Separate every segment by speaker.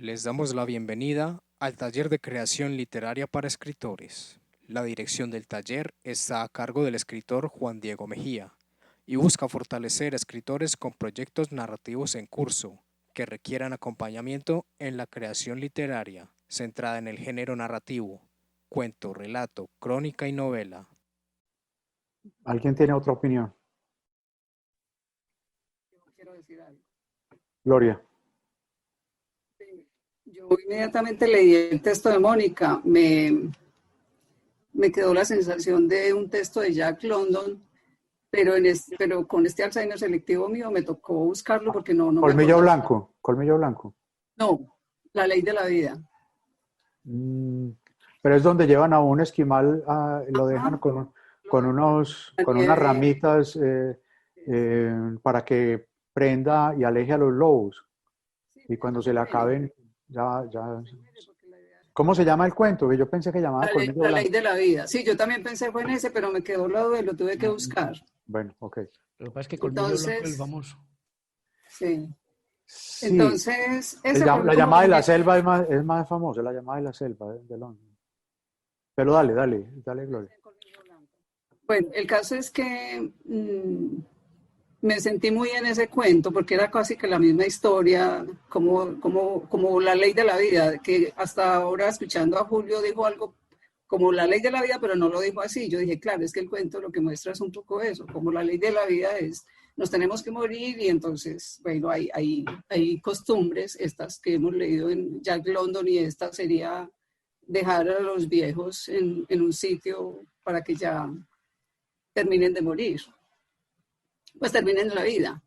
Speaker 1: Les damos la bienvenida al taller de creación literaria para escritores. La dirección del taller está a cargo del escritor Juan Diego Mejía y busca fortalecer a escritores con proyectos narrativos en curso que requieran acompañamiento en la creación literaria centrada en el género narrativo, cuento, relato, crónica y novela.
Speaker 2: ¿Alguien tiene otra opinión?
Speaker 3: Yo quiero decir algo.
Speaker 2: Gloria.
Speaker 3: Yo inmediatamente leí el texto de Mónica. Me quedó la sensación de un texto de Jack London, pero con este Alzheimer selectivo mío me tocó buscarlo porque no me
Speaker 2: Colmillo
Speaker 3: acordaba.
Speaker 2: blanco, colmillo blanco.
Speaker 3: No, La ley de la vida.
Speaker 2: Pero es donde llevan a un esquimal, lo dejan
Speaker 3: Ajá.
Speaker 2: con unas ramitas para que prenda y aleje a los lobos. Y cuando se le acaben, ya. ¿Cómo se llama el cuento? Yo pensé que llamaba Colmillo
Speaker 3: La ley
Speaker 2: Blanco.
Speaker 3: de la vida. Sí, yo también pensé fue en ese, pero me quedó la duda y lo tuve que buscar.
Speaker 2: Bueno, ok.
Speaker 4: Lo que pasa es que Colmillo Blanco es el
Speaker 3: Entonces,
Speaker 4: famoso.
Speaker 3: sí.
Speaker 2: Sí,
Speaker 3: Entonces, ese fue
Speaker 2: la
Speaker 3: como
Speaker 2: llamada de la
Speaker 3: mi-
Speaker 2: selva es más famosa, la llamada de la selva de Londres. Pero dale, Gloria.
Speaker 3: Bueno, el caso es que me sentí muy en ese cuento porque era casi que la misma historia, como la ley de la vida, que hasta ahora escuchando a Julio dijo algo como la ley de la vida, pero no lo dijo así. Yo dije, claro, es que el cuento lo que muestra es un poco eso, como la ley de la vida es, nos tenemos que morir y entonces, bueno, hay costumbres, estas que hemos leído en Jack London y esta sería dejar a los viejos en un sitio para que ya terminen de morir, pues terminen la vida.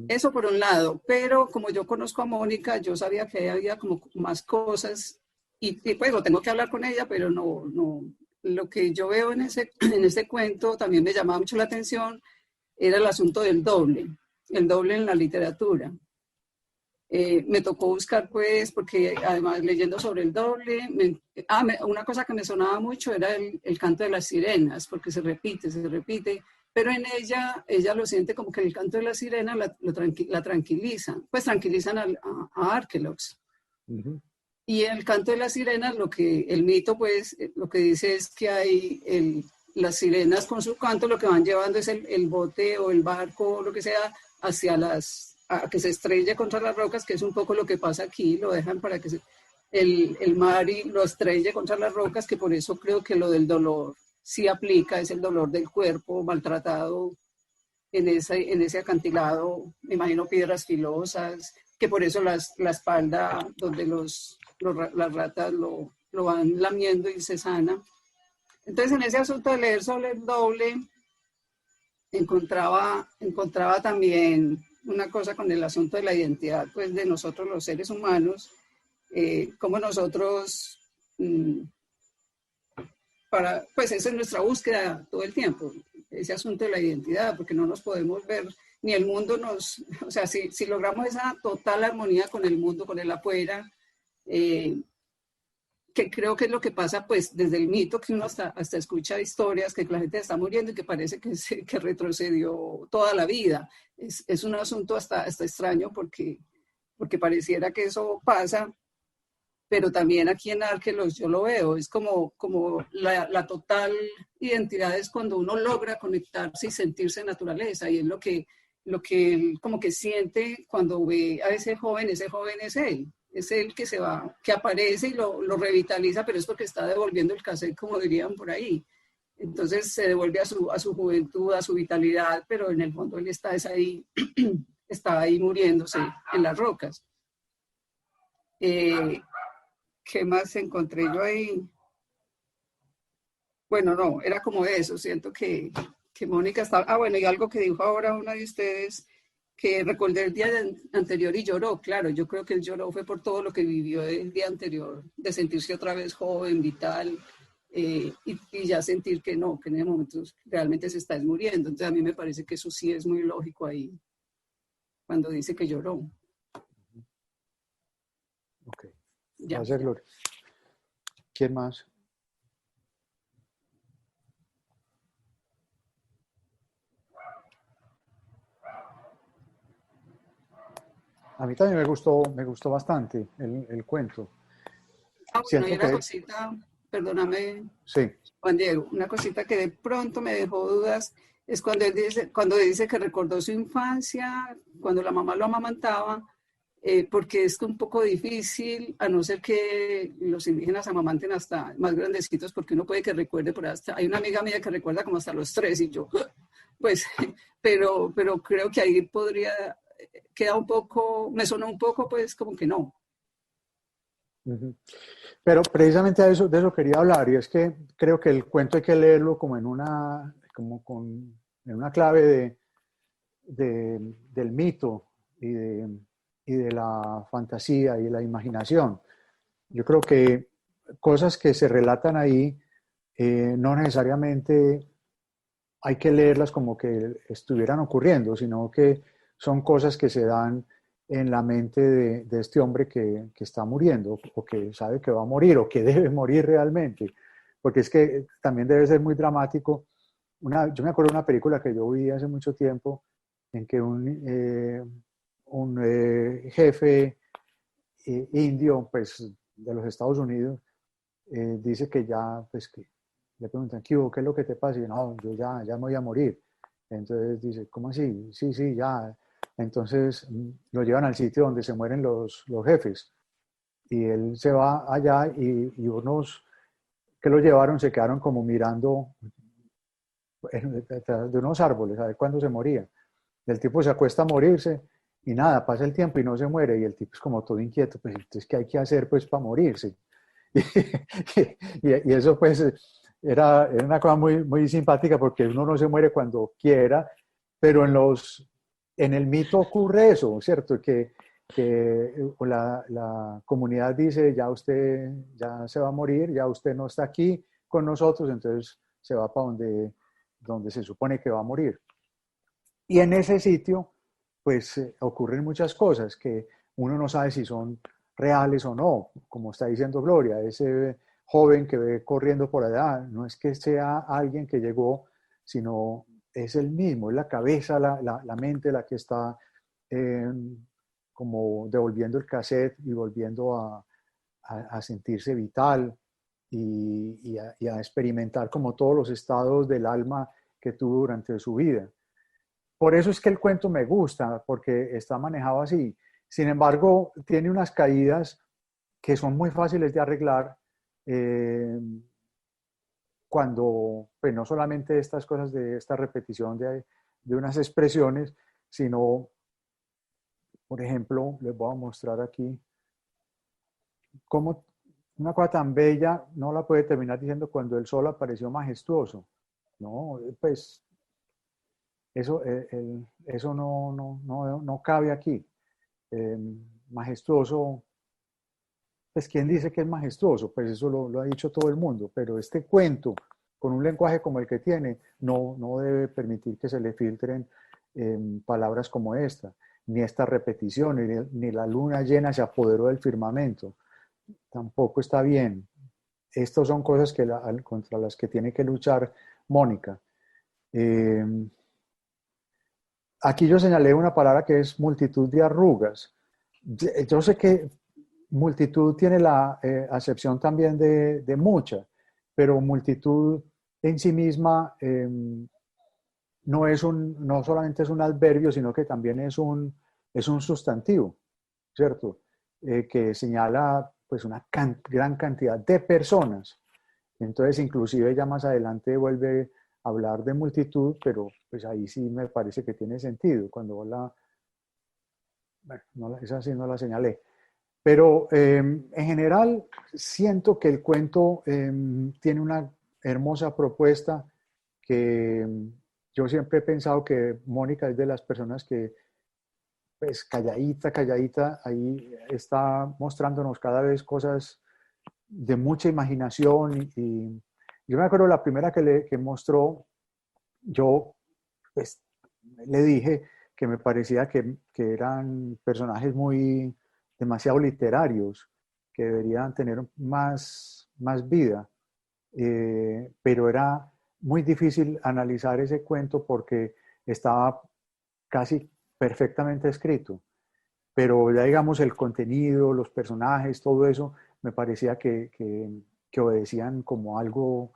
Speaker 3: Eso por un lado, pero como yo conozco a Mónica, yo sabía que había como más cosas y pues lo tengo que hablar con ella, pero no, lo que yo veo en ese cuento también me llamaba mucho la atención, era el asunto del doble, el doble en la literatura. Me tocó buscar pues, porque además leyendo sobre el doble, una cosa que me sonaba mucho era el canto de las sirenas, porque se repite, pero en ella lo siente como que el canto de la sirena la tranquiliza, pues tranquilizan a Arquelox. Y el canto de las sirenas, el mito pues, lo que dice es que las sirenas con su canto lo que van llevando es el bote o el barco o lo que sea hacia a que se estrelle contra las rocas, que es un poco lo que pasa aquí, lo dejan para que el mar lo estrelle contra las rocas, que por eso creo que lo del dolor sí aplica, es el dolor del cuerpo maltratado en ese acantilado, me imagino piedras filosas, que por eso la espalda donde las ratas lo van lamiendo y se sana. Entonces en ese asunto de leer sobre el doble, encontraba también una cosa con el asunto de la identidad pues, de nosotros los seres humanos, como nosotros, pues esa es nuestra búsqueda todo el tiempo, ese asunto de la identidad, porque no nos podemos ver, ni el mundo o sea, si logramos esa total armonía con el mundo, con el afuera, que creo que es lo que pasa pues desde el mito, que uno hasta escucha historias que la gente está muriendo y que parece que retrocedió toda la vida. Es un asunto hasta extraño porque pareciera que eso pasa, pero también aquí en Arquelos yo lo veo, es como la total identidad es cuando uno logra conectarse y sentirse naturaleza, y es lo que él como que siente cuando ve a ese joven es él que se va, que aparece y lo revitaliza, pero es porque está devolviendo el cassette, como dirían por ahí. Entonces se devuelve a su juventud, a su vitalidad, pero en el fondo él está ahí muriéndose en las rocas. ¿Qué más encontré yo ahí? Bueno, no, era como eso, siento que Mónica estaba... bueno, y algo que dijo ahora una de ustedes, que recordé el día anterior y lloró. Claro, yo creo que él lloró fue por todo lo que vivió el día anterior, de sentirse otra vez joven, vital, y ya sentir que no, que en ese momento realmente se está muriendo. Entonces a mí me parece que eso sí es muy lógico ahí, cuando dice que lloró.
Speaker 2: Ok,
Speaker 3: Ya.
Speaker 2: Gracias, Gloria. ¿Quién más? A mí también me gustó bastante el cuento.
Speaker 3: Ah, bueno, y
Speaker 2: Siento
Speaker 3: una
Speaker 2: que,
Speaker 3: cosita, perdóname,
Speaker 2: sí,
Speaker 3: Juan Diego, una cosita que de pronto me dejó dudas es cuando dice que recordó su infancia, cuando la mamá lo amamantaba, porque es un poco difícil, a no ser que los indígenas amamanten hasta más grandecitos, porque uno puede que recuerde por hasta, hay una amiga mía que recuerda como hasta los 3 y yo, pues, pero creo que ahí podría, queda un poco, me sonó un poco, pues, como que no.
Speaker 2: ujú. Pero precisamente de eso quería hablar, y es que creo que el cuento hay que leerlo como en una clave del mito y de la fantasía y de la imaginación. Yo creo que cosas que se relatan ahí no necesariamente hay que leerlas como que estuvieran ocurriendo, sino que son cosas que se dan en la mente de este hombre que está muriendo, o que sabe que va a morir, o que debe morir realmente. Porque es que también debe ser muy dramático. Yo me acuerdo de una película que yo vi hace mucho tiempo, en que un jefe indio, pues, de los Estados Unidos, dice que ya, pues, que le preguntan, ¿qué hubo? ¿Qué es lo que te pasa? Y no, yo ya me voy a morir. Entonces dice, ¿cómo así? Sí, sí, ya. Entonces lo llevan al sitio donde se mueren los jefes. Y él se va allá y unos que lo llevaron se quedaron como mirando detrás de unos árboles a ver cuándo se moría. Y el tipo se acuesta a morirse y nada, pasa el tiempo y no se muere. Y el tipo es como todo inquieto, pues entonces, ¿qué hay que hacer pues para morirse? Y eso pues era una cosa muy, muy simpática, porque uno no se muere cuando quiera, pero en el mito ocurre eso, ¿cierto? Que la comunidad dice, ya usted ya se va a morir, ya usted no está aquí con nosotros, entonces se va para donde se supone que va a morir. Y en ese sitio, pues ocurren muchas cosas que uno no sabe si son reales o no, como está diciendo Gloria, ese joven que ve corriendo por allá, no es que sea alguien que llegó, sino es el mismo, es la cabeza, la mente la que está eh, como devolviendo el cassette y volviendo a sentirse vital y a experimentar como todos los estados del alma que tuvo durante su vida. Por eso es que el cuento me gusta, porque está manejado así. Sin embargo, tiene unas caídas que son muy fáciles de arreglar eh, cuando, pues no solamente estas cosas de esta repetición de unas expresiones, sino, por ejemplo, les voy a mostrar aquí cómo una cosa tan bella no la puede terminar diciendo cuando el sol apareció majestuoso. No, pues eso no cabe aquí. Eh, Majestuoso, pues ¿quién dice que es majestuoso? Pues eso lo ha dicho todo el mundo, pero este cuento, con un lenguaje como el que tiene, no debe permitir que se le filtren palabras como esta, ni esta repetición, ni la luna llena se apoderó del firmamento. Tampoco está bien. Estas son cosas contra las que tiene que luchar Mónica. Eh, Aquí yo señalé una palabra que es multitud de arrugas. Yo sé que multitud tiene la acepción también de mucha, pero multitud en sí misma no solamente es un adverbio, sino que también es un sustantivo, ¿cierto? Que señala pues una gran cantidad de personas. Entonces, inclusive ya más adelante vuelve a hablar de multitud, pero pues ahí sí me parece que tiene sentido. Cuando bueno, esa sí no la señalé. Pero en general siento que el cuento tiene una hermosa propuesta que yo siempre he pensado que Mónica es de las personas que, pues calladita, calladita, ahí está mostrándonos cada vez cosas de mucha imaginación. Y yo me acuerdo la primera que mostró, yo pues, le dije que me parecía que eran personajes muy demasiado literarios, que deberían tener más vida. Pero era muy difícil analizar ese cuento porque estaba casi perfectamente escrito. pero ya digamos el contenido, los personajes, todo eso, me parecía que obedecían como algo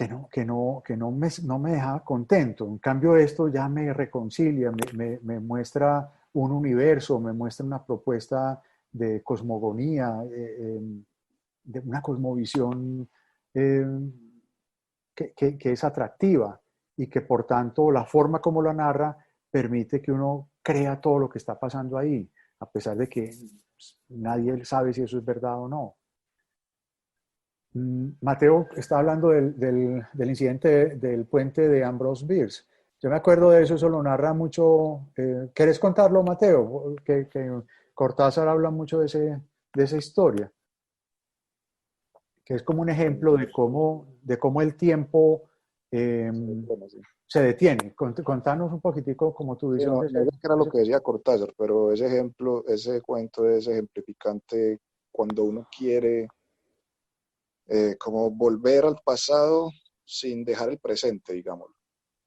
Speaker 2: no me dejaba contento. En cambio, esto ya me reconcilia, me muestra un universo, me muestra una propuesta de cosmogonía, de una cosmovisión eh, que es atractiva y que por tanto la forma como lo narra permite que uno crea todo lo que está pasando ahí, a pesar de que nadie sabe si eso es verdad o no. Mateo está hablando del incidente del puente de Ambrose Bierce. Yo me acuerdo de eso, eso lo narra mucho. ¿Querés contarlo, Mateo? Que Cortázar habla mucho de esa historia, que es como un ejemplo de cómo el tiempo se detiene. Contanos un poquitico como tu
Speaker 5: Sí,
Speaker 2: visión
Speaker 5: no,
Speaker 2: de
Speaker 5: no
Speaker 2: ese.
Speaker 5: sé qué era lo que decía Cortázar, pero ese ejemplo, ese cuento es ejemplificante cuando uno quiere como volver al pasado sin dejar el presente, digamos,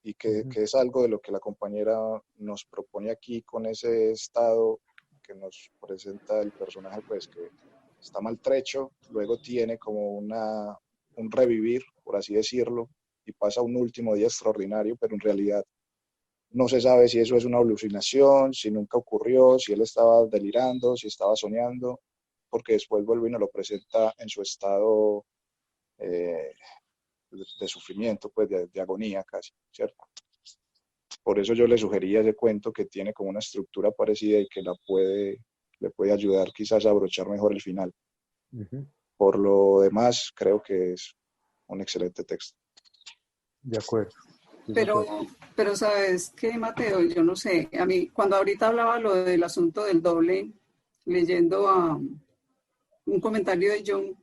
Speaker 5: y que es algo de lo que la compañera nos propone aquí con ese estado que nos presenta el personaje, pues que está maltrecho, luego tiene como un revivir, por así decirlo, y pasa un último día extraordinario, pero en realidad no se sabe si eso es una alucinación, si nunca ocurrió, si él estaba delirando, si estaba soñando, porque después vuelve y nos lo presenta en su estado eh, de sufrimiento, pues de agonía casi, ¿cierto? Por eso yo le sugería ese cuento que tiene como una estructura parecida y que le puede ayudar quizás a abrochar mejor el final. Por lo demás, creo que es un excelente texto.
Speaker 2: De acuerdo. Sí,
Speaker 3: Pero sabes qué, Mateo, yo no sé, a mí cuando ahorita hablaba lo del asunto del doble, leyendo a un comentario de Jung,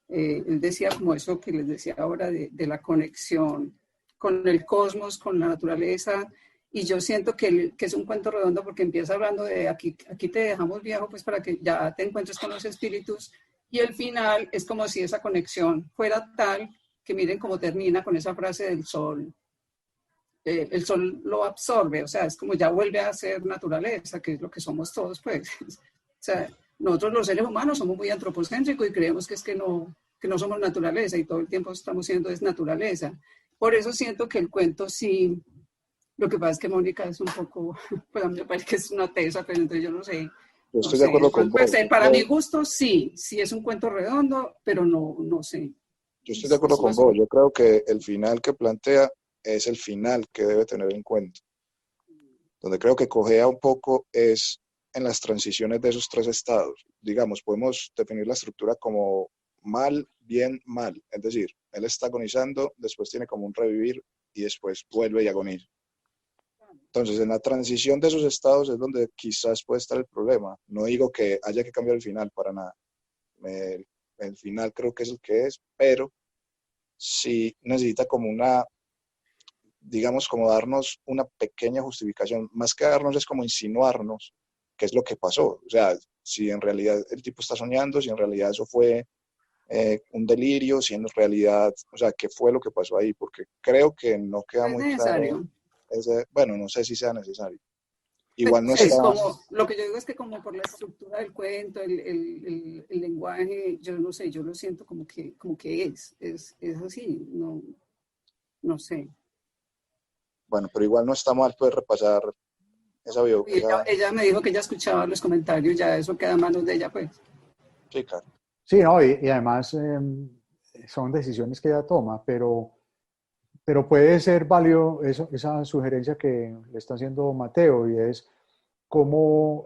Speaker 3: él decía como eso que les decía ahora de la conexión con el cosmos, con la naturaleza, y yo siento que es un cuento redondo porque empieza hablando de aquí te dejamos viejo pues para que ya te encuentres con los espíritus, y el final es como si esa conexión fuera tal que miren cómo termina con esa frase del sol. El sol lo absorbe, o sea, es como ya vuelve a ser naturaleza, que es lo que somos todos, pues. O sea, nosotros los seres humanos somos muy antropocéntricos y creemos que es que no somos naturaleza y todo el tiempo estamos siendo desnaturaleza. Por eso siento que el cuento sí, lo que pasa es que Mónica es un poco, pues a mí me parece que es una tesa, pero entonces yo no sé.
Speaker 5: Yo
Speaker 3: No
Speaker 5: estoy de
Speaker 3: sé,
Speaker 5: acuerdo con
Speaker 3: pues,
Speaker 5: vos.
Speaker 3: para mi gusto sí es un cuento redondo, pero no sé.
Speaker 5: Yo estoy de acuerdo con vos. Yo creo que el final que plantea es el final que debe tener en cuenta. Donde creo que cojea un poco es en las transiciones de esos tres estados. Digamos, podemos definir la estructura como mal, bien, mal. Es decir, él está agonizando, después tiene como un revivir y después vuelve y agoniza. Entonces, en la transición de esos estados es donde quizás puede estar el problema. No digo que haya que cambiar el final para nada. El final creo que es el que es, pero sí necesita como digamos, como darnos una pequeña justificación. Más que darnos es como insinuarnos qué es lo que pasó. O sea, si en realidad el tipo está soñando, si en realidad eso fue un delirio, si en realidad, o sea, qué fue lo que pasó ahí, porque creo que no queda muy claro. Bueno, no sé si sea necesario. Igual no está...
Speaker 3: Como, lo que yo digo es que como por la estructura del cuento, el lenguaje, yo no sé, yo lo siento como que es así, no sé.
Speaker 5: Bueno, pero igual no está mal pues repasar esa
Speaker 3: ella me dijo que ella escuchaba los comentarios, ya eso queda a manos de ella, pues.
Speaker 5: Sí, claro.
Speaker 2: Sí, no, y además son decisiones que ella toma, pero puede ser válido esa sugerencia que le está haciendo Mateo, y es cómo,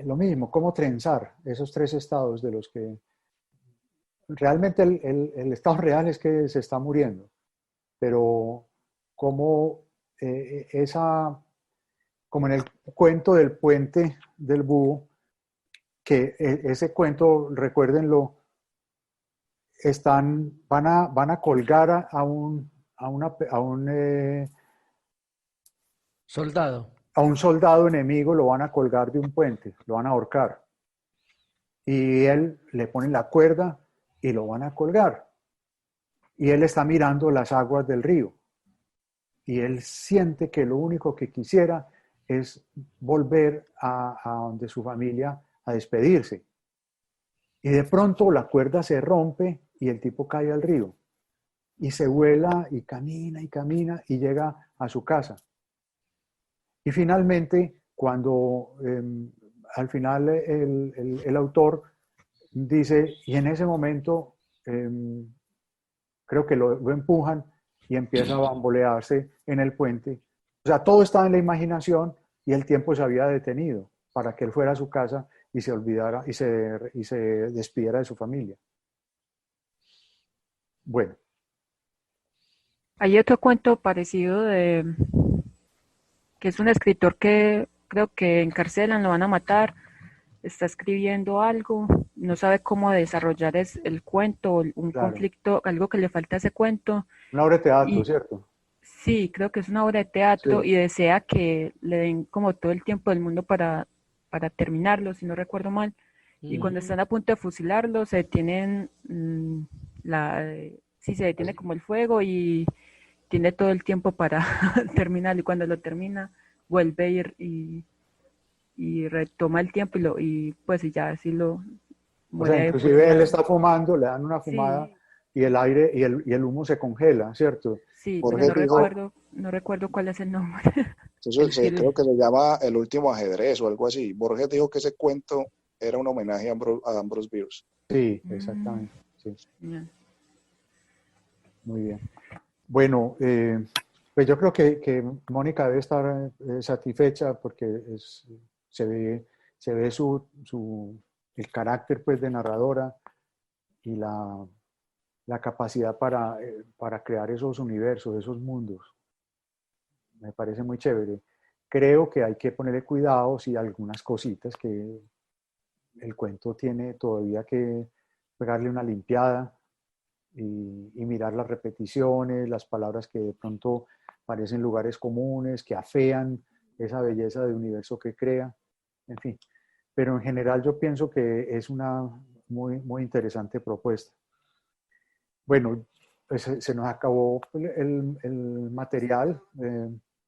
Speaker 2: lo mismo, cómo trenzar esos tres estados de los que realmente el estado real es que se está muriendo, pero cómo como en el cuento del puente del búho, que ese cuento, recuérdenlo, van a colgar
Speaker 4: soldado.
Speaker 2: A un soldado enemigo, lo van a colgar de un puente, lo van a ahorcar. Y él le ponen la cuerda y lo van a colgar. Y él está mirando las aguas del río. Y él siente que lo único que quisiera es volver a donde su familia a despedirse. Y de pronto la cuerda se rompe y el tipo cae al río. Y se vuela y camina y llega a su casa. Y finalmente, cuando al final el autor dice, y en ese momento creo que lo empujan y empieza a bambolearse en el puente. O sea, todo estaba en la imaginación y el tiempo se había detenido para que él fuera a su casa y se olvidara y se despidiera de su familia. Bueno.
Speaker 6: Hay otro cuento parecido que es un escritor que creo que encarcelan, lo van a matar, está escribiendo algo, no sabe cómo desarrollar el cuento, un
Speaker 2: Claro.
Speaker 6: conflicto, algo que le falta a ese cuento.
Speaker 2: Una obra de teatro, ¿cierto?
Speaker 6: Sí, creo que es una obra de teatro
Speaker 2: Sí.
Speaker 6: y desea que le den como todo el tiempo del mundo para terminarlo, si no recuerdo mal. Y cuando están a punto de fusilarlo, se detienen, se detiene como el fuego y tiene todo el tiempo para terminarlo. Y cuando lo termina, vuelve y retoma el tiempo y pues ya así lo
Speaker 2: O sea,
Speaker 6: muere
Speaker 2: inclusive él
Speaker 6: fusilado.
Speaker 2: está fumando, le dan una fumada
Speaker 6: Sí,
Speaker 2: y el aire y el humo se congela, ¿cierto?
Speaker 6: sí, pero
Speaker 5: Borges dijo,
Speaker 6: no recuerdo cuál es el nombre.
Speaker 5: creo que se llama El último ajedrez o algo así. Borges dijo que ese cuento era un homenaje a Ambrose Bierce.
Speaker 2: Sí, exactamente. Sí.
Speaker 6: Yeah.
Speaker 2: Muy bien. Bueno, pues yo creo que Mónica debe estar satisfecha porque se ve el carácter pues, de narradora y la capacidad para crear esos universos, esos mundos. Me parece muy chévere. Creo que hay que ponerle cuidados y algunas cositas que el cuento tiene todavía que pegarle una limpiada y mirar las repeticiones, las palabras que de pronto parecen lugares comunes, que afean esa belleza de universo que crea, en fin. Pero en general yo pienso que es una muy, muy interesante propuesta. Bueno, pues se nos acabó el material,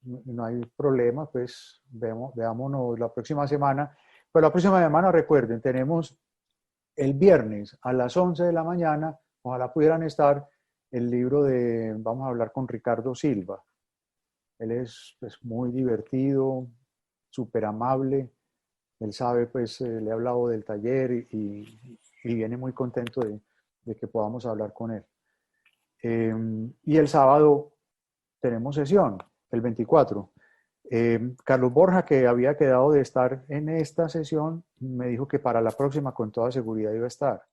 Speaker 2: no hay problema, pues veámonos la próxima semana. Pero la próxima semana, recuerden, tenemos el viernes a las 11 de la mañana, ojalá pudieran estar, el libro vamos a hablar con Ricardo Silva. Él es pues, muy divertido, súper amable, él sabe, pues le he hablado del taller y viene muy contento de que podamos hablar con él. Y el sábado tenemos sesión, el 24. Carlos Borja, que había quedado de estar en esta sesión, me dijo que para la próxima con toda seguridad iba a estar.